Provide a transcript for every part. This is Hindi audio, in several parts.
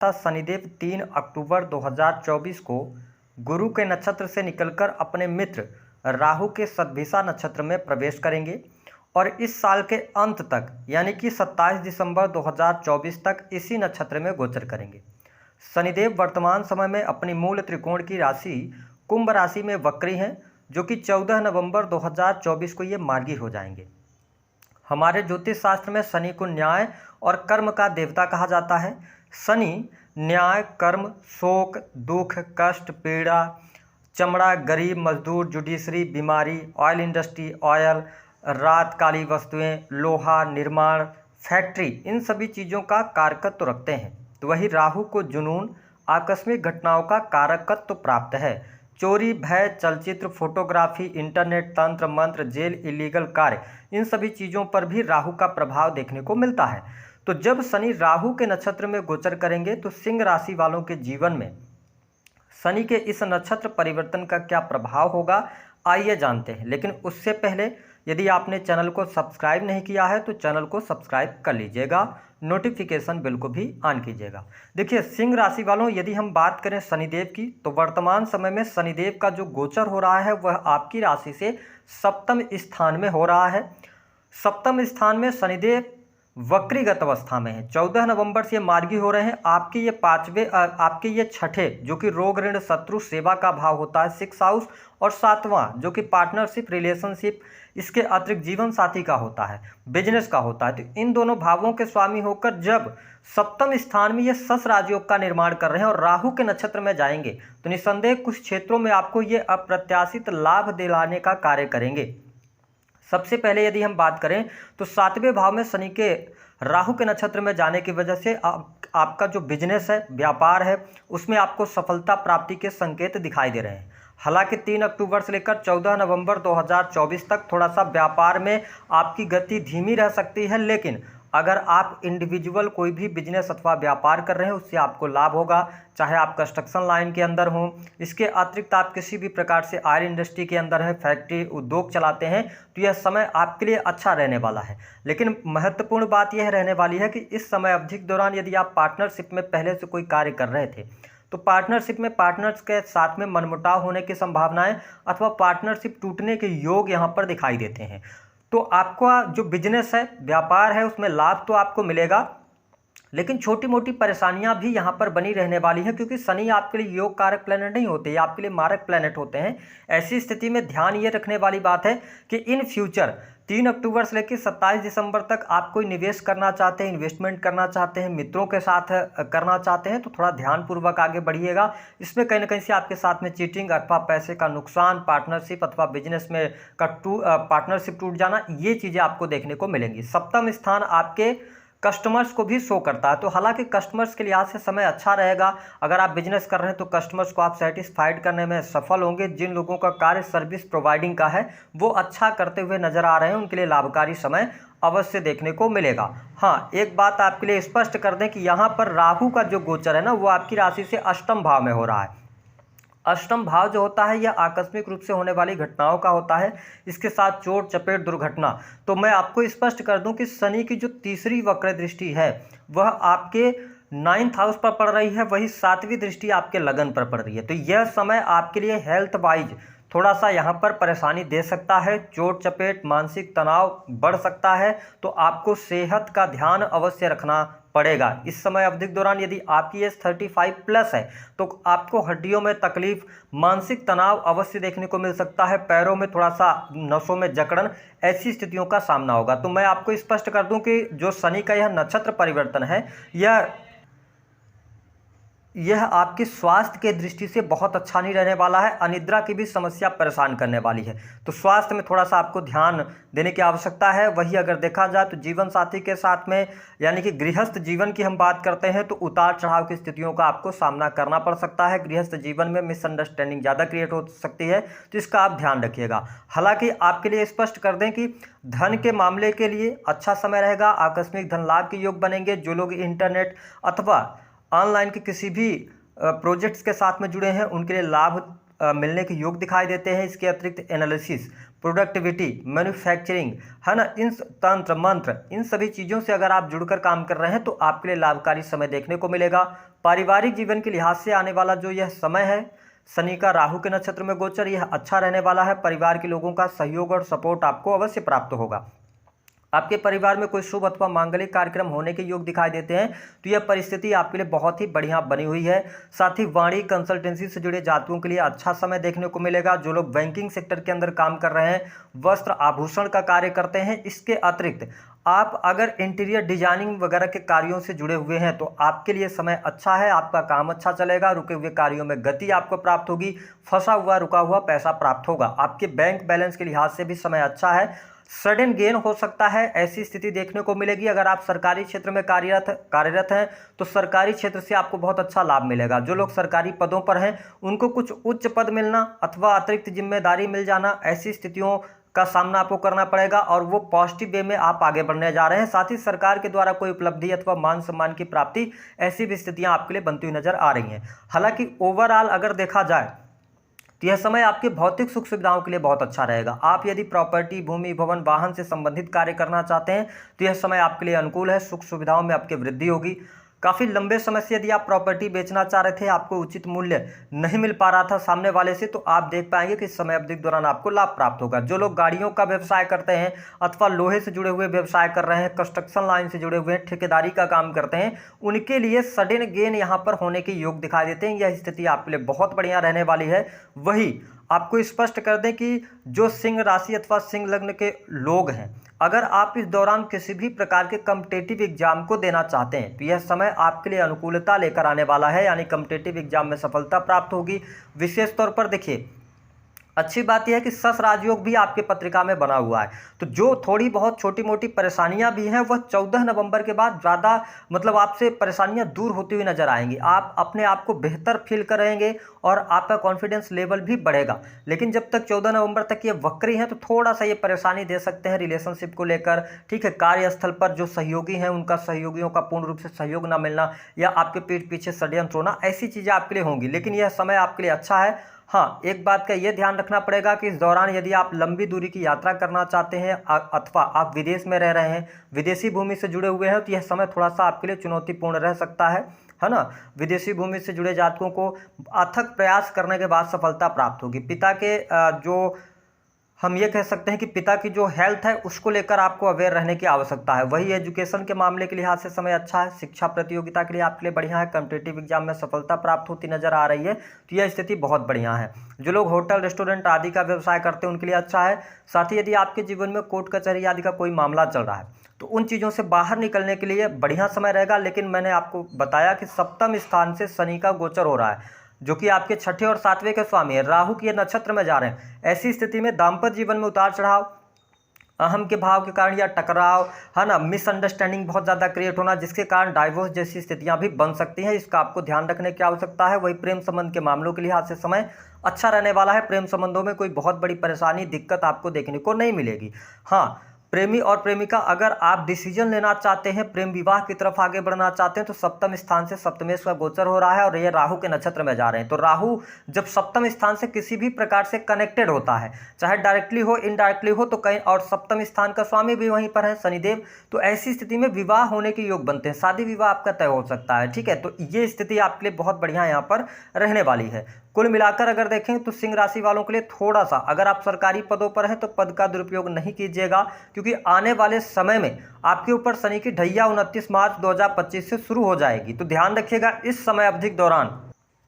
शनिदेव 3 अक्टूबर 2024 को गुरु के नक्षत्र से निकलकर अपने मित्र राहु के सतभिषा नक्षत्र में प्रवेश करेंगे और इस साल के अंत तक यानी कि 27 दिसंबर 2024 तक इसी नक्षत्र में गोचर करेंगे। शनिदेव वर्तमान समय में अपनी मूल त्रिकोण की राशि कुंभ राशि में वक्री हैं, जो कि 14 नवंबर 2024 को ये मार्गी हो जाएंगे। हमारे ज्योतिष शास्त्र में शनि को न्याय और कर्म का देवता कहा जाता है। शनि न्याय, कर्म, शोक, दुख, कष्ट, पीड़ा, चमड़ा, गरीब, मजदूर, जुडिशरी, बीमारी, ऑयल इंडस्ट्री, ऑयल, रात काली वस्तुएं, लोहा, निर्माण, फैक्ट्री, इन सभी चीज़ों का कारकत्व रखते हैं। तो वही राहु को जुनून, आकस्मिक घटनाओं का कारकत्व प्राप्त है। चोरी, भय, चलचित्र, फोटोग्राफी, इंटरनेट, तंत्र मंत्र, जेल, इलीगल कार्य, इन सभी चीज़ों पर भी राहु का प्रभाव देखने को मिलता है। तो जब शनि राहु के नक्षत्र में गोचर करेंगे तो सिंह राशि वालों के जीवन में शनि के इस नक्षत्र परिवर्तन का क्या प्रभाव होगा, आइए जानते हैं। लेकिन उससे पहले यदि आपने चैनल को सब्सक्राइब नहीं किया है तो चैनल को सब्सक्राइब कर लीजिएगा, नोटिफिकेशन बिल को भी ऑन कीजिएगा। देखिए सिंह राशि वालों, यदि हम बात करें शनिदेव की तो वर्तमान समय में शनिदेव का जो गोचर हो रहा है वह आपकी राशि से सप्तम स्थान में हो रहा है। सप्तम स्थान में शनिदेव वक्रीगत अवस्था में है। 14 नवंबर से ये मार्गी हो रहे हैं। आपके ये छठे जो कि रोग, ऋण, शत्रु, सेवा का भाव होता है 6 हाउस, और 7वां जो कि पार्टनरशिप, रिलेशनशिप, इसके अतिरिक्त जीवन साथी का होता है, बिजनेस का होता है। तो इन दोनों भावों के स्वामी होकर जब सप्तम स्थान में ये सस राजयोग का निर्माण कर रहे हैं और राहु के नक्षत्र में जाएंगे तो निस्संदेह कुछ क्षेत्रों में आपको ये अप्रत्याशित लाभ दिलाने का कार्य करेंगे। सबसे पहले यदि हम बात करें तो 7वें भाव में शनि के राहु के नक्षत्र में जाने की वजह से आपका जो बिजनेस है, व्यापार है, उसमें आपको सफलता प्राप्ति के संकेत दिखाई दे रहे हैं। हालांकि 3 अक्टूबर से लेकर 14 नवंबर 2024 तक थोड़ा सा व्यापार में आपकी गति धीमी रह सकती है, लेकिन अगर आप इंडिविजुअल कोई भी बिजनेस अथवा व्यापार कर रहे हैं उससे आपको लाभ होगा, चाहे आप कंस्ट्रक्शन लाइन के अंदर हों, इसके अतिरिक्त आप किसी भी प्रकार से ऑयल इंडस्ट्री के अंदर है, फैक्ट्री, उद्योग चलाते हैं, तो यह समय आपके लिए अच्छा रहने वाला है। लेकिन महत्वपूर्ण बात यह रहने वाली है कि इस समय अवधि के दौरान यदि आप पार्टनरशिप में पहले से कोई कार्य कर रहे थे तो पार्टनरशिप में पार्टनर्स के साथ में मनमुटाव होने की संभावनाएं अथवा पार्टनरशिप टूटने के योग यहाँ पर दिखाई देते हैं। तो आपका जो बिजनेस है, व्यापार है, उसमें लाभ तो आपको मिलेगा, लेकिन छोटी मोटी परेशानियां भी यहाँ पर बनी रहने वाली हैं, क्योंकि शनि आपके लिए योग कारक प्लैनेट नहीं होते, ये आपके लिए मारक प्लैनेट होते हैं। ऐसी स्थिति में ध्यान ये रखने वाली बात है कि इन फ्यूचर 3 अक्टूबर से लेकर 27 दिसंबर तक आप कोई निवेश करना चाहते हैं, इन्वेस्टमेंट करना चाहते हैं, मित्रों के साथ करना चाहते हैं तो थोड़ा ध्यानपूर्वक आगे बढ़िएगा। इसमें कहीं ना कहीं से आपके साथ में चीटिंग अथवा पैसे का नुकसान, पार्टनरशिप अथवा बिजनेस में पार्टनरशिप टूट जाना, ये चीज़ें आपको देखने को मिलेंगी। सप्तम स्थान आपके कस्टमर्स को भी शो करता है, तो हालांकि कस्टमर्स के लिहाज से समय अच्छा रहेगा। अगर आप बिजनेस कर रहे हैं तो कस्टमर्स को आप सेटिस्फाइड करने में सफल होंगे। जिन लोगों का कार्य सर्विस प्रोवाइडिंग का है वो अच्छा करते हुए नजर आ रहे हैं, उनके लिए लाभकारी समय अवश्य देखने को मिलेगा। हाँ, एक बात आपके लिए स्पष्ट कर दें कि यहाँ पर राहु का जो गोचर है ना, वो आपकी राशि से अष्टम भाव में हो रहा है। अष्टम भाव जो होता है यह आकस्मिक रूप से होने वाली घटनाओं का होता है, इसके साथ चोट चपेट, दुर्घटना। तो मैं आपको स्पष्ट कर दूं कि शनि की जो तीसरी वक्र दृष्टि है वह आपके 9th हाउस पर पड़ रही है, वही 7वीं दृष्टि आपके लगन पर पड़ रही है। तो यह समय आपके लिए हेल्थ वाइज थोड़ा सा यहाँ पर परेशानी दे सकता है, चोट चपेट, मानसिक तनाव बढ़ सकता है, तो आपको सेहत का ध्यान अवश्य रखना पड़ेगा। इस समय अवधि के दौरान यदि आपकी एज 35+ है तो आपको हड्डियों में तकलीफ, मानसिक तनाव अवश्य देखने को मिल सकता है, पैरों में थोड़ा सा नसों में जकड़न, ऐसी स्थितियों का सामना होगा। तो मैं आपको स्पष्ट कर दूं कि जो शनि का यह नक्षत्र परिवर्तन है यह आपके स्वास्थ्य के दृष्टि से बहुत अच्छा नहीं रहने वाला है। अनिद्रा की भी समस्या परेशान करने वाली है, तो स्वास्थ्य में थोड़ा सा आपको ध्यान देने की आवश्यकता है। वही अगर देखा जाए तो जीवन साथी के साथ में यानी कि गृहस्थ जीवन की हम बात करते हैं तो उतार चढ़ाव की स्थितियों का आपको सामना करना पड़ सकता है। गृहस्थ जीवन में मिसअंडरस्टैंडिंग ज़्यादा क्रिएट हो सकती है, तो इसका आप ध्यान रखिएगा। हालांकि आपके लिए स्पष्ट कर दें कि धन के मामले के लिए अच्छा समय रहेगा, आकस्मिक धन लाभ के योग बनेंगे। जो लोग इंटरनेट अथवा ऑनलाइन के किसी भी प्रोजेक्ट्स के साथ में जुड़े हैं उनके लिए लाभ मिलने के योग दिखाई देते हैं। इसके अतिरिक्त एनालिसिस, प्रोडक्टिविटी, मैन्युफैक्चरिंग, है ना, इन तंत्र मंत्र, इन सभी चीज़ों से अगर आप जुड़कर काम कर रहे हैं तो आपके लिए लाभकारी समय देखने को मिलेगा। पारिवारिक जीवन के लिहाज से आने वाला जो यह समय है, शनि का राहु के नक्षत्र में गोचर, यह अच्छा रहने वाला है। परिवार के लोगों का सहयोग और सपोर्ट आपको अवश्य प्राप्त होगा। आपके परिवार में कोई शुभ अथवा मांगलिक कार्यक्रम होने के योग दिखाई देते हैं तो यह परिस्थिति आपके लिए बहुत ही बढ़िया बनी हुई है। साथ ही वाणी कंसल्टेंसी से जुड़े जातकों के लिए अच्छा समय देखने को मिलेगा। जो लोग बैंकिंग सेक्टर के अंदर काम कर रहे हैं, वस्त्र आभूषण का कार्य करते हैं, इसके अतिरिक्त आप अगर इंटीरियर डिजाइनिंग वगैरह के कार्यों से जुड़े हुए हैं तो आपके लिए समय अच्छा है। आपका काम अच्छा चलेगा, रुके हुए कार्यों में गति आपको प्राप्त होगी, फंसा हुआ रुका हुआ पैसा प्राप्त होगा। आपके बैंक बैलेंस के लिहाज से भी समय अच्छा है। सडन गेन हो सकता है, ऐसी स्थिति देखने को मिलेगी। अगर आप सरकारी क्षेत्र में कार्यरत हैं तो सरकारी क्षेत्र से आपको बहुत अच्छा लाभ मिलेगा। जो लोग सरकारी पदों पर हैं उनको कुछ उच्च पद मिलना अथवा अतिरिक्त जिम्मेदारी मिल जाना, ऐसी स्थितियों का सामना आपको करना पड़ेगा और वो पॉजिटिव वे में आप आगे बढ़ने जा रहे हैं। साथ ही सरकार के द्वारा कोई उपलब्धि अथवा मान सम्मान की प्राप्ति, ऐसी भी स्थितियां आपके लिए बनती हुई नजर आ रही हैं। हालांकि ओवरऑल अगर देखा जाए तो यह समय आपके भौतिक सुख सुविधाओं के लिए बहुत अच्छा रहेगा। आप यदि प्रॉपर्टी, भूमि, भवन, वाहन से संबंधित कार्य करना चाहते हैं तो यह समय आपके लिए अनुकूल है। सुख सुविधाओं में आपकी वृद्धि होगी। काफ़ी लंबे समय से यदि आप प्रॉपर्टी बेचना चाह रहे थे, आपको उचित मूल्य नहीं मिल पा रहा था सामने वाले से, तो आप देख पाएंगे कि इस समय अवधि के दौरान आपको लाभ प्राप्त होगा। जो लोग गाड़ियों का व्यवसाय करते हैं अथवा लोहे से जुड़े हुए व्यवसाय कर रहे हैं, कंस्ट्रक्शन लाइन से जुड़े हुए हैं, ठेकेदारी का काम करते हैं, उनके लिए सडन गेन यहाँ पर होने के योग दिखाई देते हैं। यह स्थिति आपके लिए बहुत बढ़िया रहने वाली है। वही आपको स्पष्ट कर दें कि जो सिंह राशि अथवा सिंह लग्न के लोग हैं, अगर आप इस दौरान किसी भी प्रकार के कॉम्पिटिटिव एग्जाम को देना चाहते हैं तो यह समय आपके लिए अनुकूलता लेकर आने वाला है, यानी कॉम्पिटिटिव एग्जाम में सफलता प्राप्त होगी। विशेष तौर पर देखिए, अच्छी बात यह है कि सस राजयोग भी आपके पत्रिका में बना हुआ है, तो जो थोड़ी बहुत छोटी मोटी परेशानियां भी हैं वह 14 नवंबर के बाद ज़्यादा आपसे परेशानियां दूर होती हुई नजर आएंगी। आप अपने आप को बेहतर फील करेंगे और आपका कॉन्फिडेंस लेवल भी बढ़ेगा। लेकिन जब तक 14 नवंबर तक ये वक्री हैं तो थोड़ा सा ये परेशानी दे सकते हैं रिलेशनशिप को लेकर, ठीक है। कार्यस्थल पर जो सहयोगी हैं उनका सहयोगियों का पूर्ण रूप से सहयोग ना मिलना या आपके पीठ पीछे षड्यंत्र होना, ऐसी चीज़ें आपके लिए होंगी। लेकिन यह समय आपके लिए अच्छा है। हाँ, एक बात का यह ध्यान रखना पड़ेगा कि इस दौरान यदि आप लंबी दूरी की यात्रा करना चाहते हैं अथवा आप विदेश में रह रहे हैं, विदेशी भूमि से जुड़े हुए हैं, तो यह समय थोड़ा सा आपके लिए चुनौतीपूर्ण रह सकता है ना। विदेशी भूमि से जुड़े जातकों को अथक प्रयास करने के बाद सफलता प्राप्त होगी। पिता के जो हम ये कह सकते हैं कि पिता की जो हेल्थ है उसको लेकर आपको अवेयर रहने की आवश्यकता है। वही एजुकेशन के मामले के लिहाज से समय अच्छा है। शिक्षा प्रतियोगिता के लिए आपके लिए बढ़िया है। कॉम्पिटिटिव एग्जाम में सफलता प्राप्त होती नजर आ रही है, तो यह स्थिति बहुत बढ़िया है। जो लोग होटल, रेस्टोरेंट आदि का व्यवसाय करते हैं उनके लिए अच्छा है। साथ ही यदि आपके जीवन में कोर्ट कचहरी आदि का कोई मामला चल रहा है तो उन चीज़ों से बाहर निकलने के लिए बढ़िया समय रहेगा। लेकिन मैंने आपको बताया कि सप्तम स्थान से शनि का गोचर हो रहा है, जो कि आपके छठे और सातवें के स्वामी है, राहु के नक्षत्र में जा रहे हैं। ऐसी स्थिति में दाम्पत्य जीवन में उतार चढ़ाव, अहम के भाव के कारण या टकराव, है ना, मिसअंडरस्टैंडिंग बहुत ज़्यादा क्रिएट होना, जिसके कारण डाइवोर्स जैसी स्थितियां भी बन सकती हैं। इसका आपको ध्यान रखने की आवश्यकता है। वही प्रेम संबंध के मामलों के लिहाज से समय अच्छा रहने वाला है। प्रेम संबंधों में कोई बहुत बड़ी परेशानी, दिक्कत आपको देखने को नहीं मिलेगी। हाँ, प्रेमी और प्रेमिका अगर आप डिसीजन लेना चाहते हैं, प्रेम विवाह की तरफ आगे बढ़ना चाहते हैं, तो सप्तम स्थान से सप्तमेश का गोचर हो रहा है और ये राहु के नक्षत्र में जा रहे हैं। तो राहु जब सप्तम स्थान से किसी भी प्रकार से कनेक्टेड होता है, चाहे डायरेक्टली हो इनडायरेक्टली हो, तो कहीं और सप्तम स्थान का स्वामी भी वहीं पर है शनिदेव, तो ऐसी स्थिति में विवाह होने के योग बनते हैं। शादी विवाह आपका तय हो सकता है, ठीक है। तो ये स्थिति आपके लिए बहुत बढ़िया यहाँ पर रहने वाली है। कुल मिलाकर अगर देखें तो सिंह राशि वालों के लिए थोड़ा सा, अगर आप सरकारी पदों पर हैं तो पद का दुरुपयोग नहीं कीजिएगा, क्योंकि आने वाले समय में आपके ऊपर शनि की ढैया 29 मार्च 2025 से शुरू हो जाएगी। तो ध्यान रखिएगा, इस समय अवधि के दौरान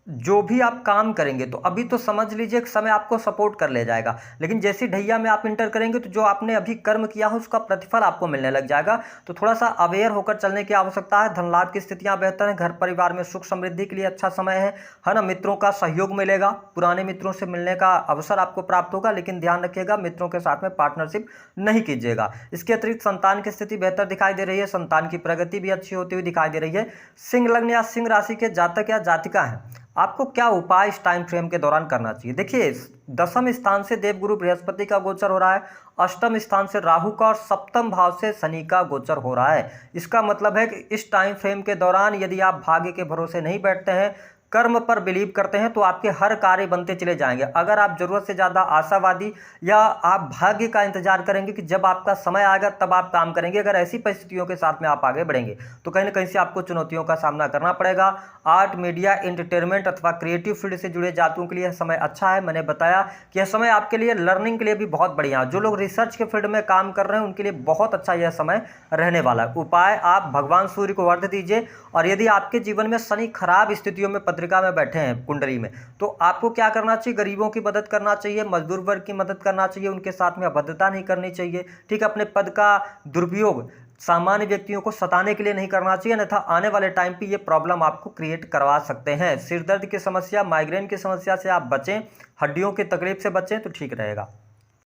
जो भी आप काम करेंगे तो अभी तो समझ लीजिए कि समय आपको सपोर्ट कर ले जाएगा, लेकिन जैसी ढैया में आप इंटर करेंगे तो जो आपने अभी कर्म किया हो उसका प्रतिफल आपको मिलने लग जाएगा। तो थोड़ा सा अवेयर होकर चलने की आवश्यकता है। धन लाभ की स्थितियां बेहतर हैं। घर परिवार में सुख समृद्धि के लिए अच्छा समय है ना। मित्रों का सहयोग मिलेगा, पुराने मित्रों से मिलने का अवसर आपको प्राप्त होगा, लेकिन ध्यान रखिएगा मित्रों के साथ में पार्टनरशिप नहीं कीजिएगा। इसके अतिरिक्त संतान की स्थिति बेहतर दिखाई दे रही है। संतान की प्रगति भी अच्छी होती हुई दिखाई दे रही है। सिंह लग्न या सिंह राशि के जातक या जातिका हैं, आपको क्या उपाय इस टाइम फ्रेम के दौरान करना चाहिए? देखिए, दसम स्थान से देवगुरु बृहस्पति का गोचर हो रहा है, अष्टम स्थान से राहु का और सप्तम भाव से शनि का गोचर हो रहा है। इसका मतलब है कि इस टाइम फ्रेम के दौरान यदि आप भाग्य के भरोसे नहीं बैठते हैं कर्म पर बिलीव करते हैं तो आपके हर कार्य बनते चले जाएंगे। अगर आप ज़रूरत से ज़्यादा आशावादी या आप भाग्य का इंतजार करेंगे कि जब आपका समय आएगा तब आप काम करेंगे, अगर ऐसी परिस्थितियों के साथ में आप आगे बढ़ेंगे तो कहीं ना कहीं से आपको चुनौतियों का सामना करना पड़ेगा। आर्ट, मीडिया, एंटरटेनमेंट अथवा क्रिएटिव फील्ड से जुड़े जातकों के लिए यह समय अच्छा है। मैंने बताया कि यह समय आपके लिए लर्निंग के लिए भी बहुत बढ़िया है। जो लोग रिसर्च के फील्ड में काम कर रहे हैं उनके लिए बहुत अच्छा यह समय रहने वाला है। उपाय, आप भगवान सूर्य को वर्ध दीजिए। और यदि आपके जीवन में शनि खराब स्थितियों में पत्रिका में बैठे हैं कुंडली में, तो आपको क्या करना चाहिए? गरीबों की मदद करना चाहिए, मजदूर वर्ग की मदद करना चाहिए, उनके साथ में अभद्रता नहीं करनी चाहिए। ठीक है, अपने पद का दुरुपयोग सामान्य व्यक्तियों को सताने के लिए नहीं करना चाहिए, अन्यथा आने वाले टाइम पे ये प्रॉब्लम आपको क्रिएट करवा सकते हैं। सिर दर्द की समस्या, माइग्रेन की समस्या से आप बचें, हड्डियों की तकलीफ से बचें तो ठीक रहेगा।